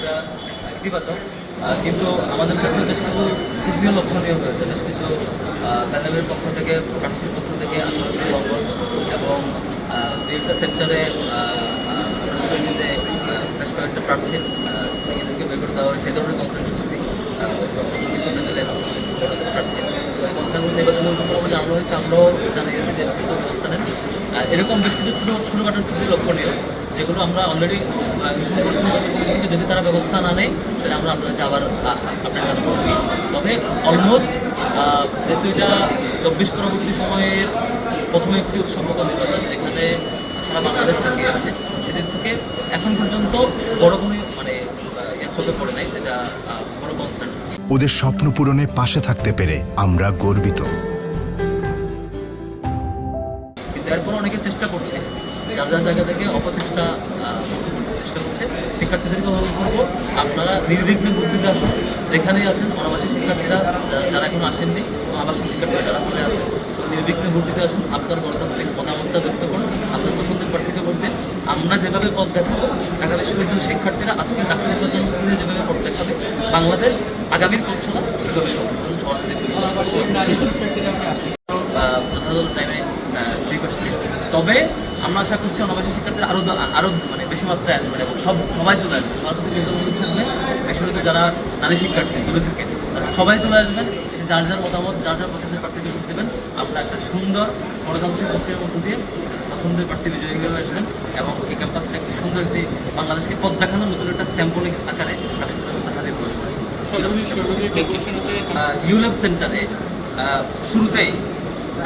এটা ইতিবাচক, কিন্তু আমাদের কাছে বেশ কিছু তৃতীয় লক্ষণীয় হয়েছে। বেশ কিছু প্যানেলের পক্ষ থেকে, প্রার্থীর পক্ষ থেকে আচরণ লঙ্ঘন এবং বিভিন্ন সেক্টরে আমরা শুনেছি যে বেশ কয়েকটা প্রার্থীর নিজেদেরকে বের করে দেওয়া হয়েছে, এই ধরনের কনসার্ন শুনছি কিছু প্যানেলের প্রার্থী। তো এই কনসার্নগুলো নির্বাচন সম্পর্কে জানানো হয়েছে, আমরাও জানিয়েছি যে ব্যবস্থা নেন। এরকম বেশ কিছু ছোটোখাটো তৃতীয় লক্ষণীয় যেগুলো আমরা অলরেডি ইনফর্ম করেছি নির্বাচন কমিশনকে, যদি তারা ব্যবস্থা না নেয় তাহলে আমরা আপনাদেরকে আবার আপডেট জানাবো। তবে অলমোস্ট যেহেতু এটা 24 পরবর্তী সময়ের প্রথমে একটি উৎসবমুখর নির্বাচন, যেখানে সারা বাংলাদেশ তাকিয়ে আছে, সেদিক থেকে এখন পর্যন্ত বড় কোনো মানে চোখে পড়ে নাই, যেটা বড় কনসার্ন। ওদের স্বপ্ন পূরণে পাশে থাকতে পেরে আমরা গর্বিত। কিন্তু এরপর অনেকে চেষ্টা করছে, যার যার জায়গা থেকে অপচেষ্টা চেষ্টা করছে। শিক্ষার্থীদেরকে অনুরোধ করবো, আপনারা নির্বিঘ্নে ভোট দিতে আসুন। যেখানেই আছেন অনাবাসী শিক্ষার্থীরা যারা এখনো আসেননি, আবাসিক শিক্ষার্থীরা যারা ঘুরে আছেন, নির্বিঘ্নে ভোট দিতে আসুন। আপনার গণতান্ত্রিক মতামতটা ব্যক্ত করুন, আপনার পছন্দের প্রার্থীকে ভোট দিন। আমরা যেভাবে পথ দেখাবো, ঢাকা বিশ্ববিদ্যালয়ের শিক্ষার্থীরা আজকে ডাক্তার নির্বাচন করে যেভাবে পথ দেখাবে, বাংলাদেশ আগামীর পথ চলা সেভাবে চলবে। যথাযথ টাইমে ট্রিপ আসছে। তবে আমরা আশা করছি অনাবাসী শিক্ষার্থীরা আরও মানে বেশি মাত্রায় আসবেন এবং সবাই চলে আসবেন। সরকারি কিন্তু অনুরোধ থাকবে, বেসরকারি যারা নারী শিক্ষার্থী দূরে থাকেন তারা সবাই চলে আসবেন, যার যার মতামত, যার যার পছন্দের প্রার্থীকে ভোট দেবেন। আমরা একটা সুন্দর গণতান্ত্রিক প্রক্রিয়ার মধ্য দিয়ে পছন্দের প্রার্থী বিজয়ী হয়ে আসবেন এবং এই ক্যাম্পাসটা একটি সুন্দর একটি বাংলাদেশকে পথ দেখানোর নতুন একটা স্যাম্পলিক আকারে রাষ্ট্রপতির সাথে হাজির করে ইউলেভ সেন্টারে শুরুতেই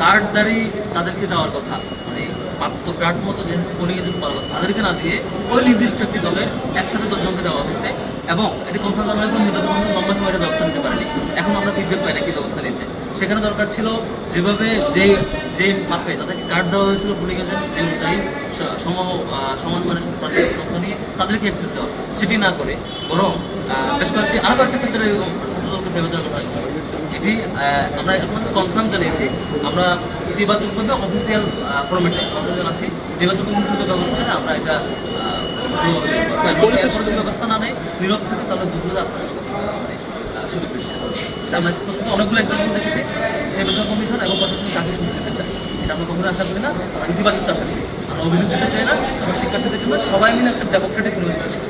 কার্ডদারি যাদেরকে যাওয়ার কথা, মানে প্রাপ্ত কার্ড মতো যে পোলিং এজেন্ট পাওয়ার কথা, তাদেরকে না দিয়ে ওই নির্দিষ্ট একটি দলের একসাথে 10 জনকে দেওয়া হয়েছে এবং এটি কনসার্ন জানানোর পর নির্বাচন লম্বা সময় ব্যবস্থা নিতে পারেনি। এখন আমরা ফিডব্যাক পাই না কি ব্যবস্থা নিয়েছে। সেখানে দরকার ছিল যেভাবে যে মাপে যাদেরকে কার্ড দেওয়া হয়েছিল পোলিং এজেন্ট, যে অনুযায়ী সমান মানের সাথে প্রার্থীর তথ্য নিয়ে তাদেরকে অ্যাক্সেস দেওয়া, সেটি না করে বরং বেশ কয়েকটি আরও কয়েকটি সেক্টরে এরকম ছাত্রদলকে ভেবে দেওয়ার কথা বলছে। এটি আমরা এখন কনসার্ন জানিয়েছি, আমরা ইতিবাচকভাবে অফিসিয়াল ফরম্যাটে কনসার্ন জানাচ্ছি। নির্বাচন কমিশন ব্যবস্থাটা আমরা এটা এরপর ব্যবস্থা না নেয়, নীরব থাকে, তাহলে বুঝলে আপনারা সুযোগ দিচ্ছে। আমরা স্পষ্ট অনেকগুলো এক্সাম্পল দেখেছি নির্বাচন কমিশন এবং প্রশাসন কাকে সুযোগ দিতে চাই। এটা আমরা কখনো আশা করি না, আমরা ইতিবাচক আশা করি। আমরা অভিযোগ দিতে চাই না, আমরা শিক্ষার্থীদের জন্য সবাই মিলে একটা ডেমোক্রেটিক নির্বাচন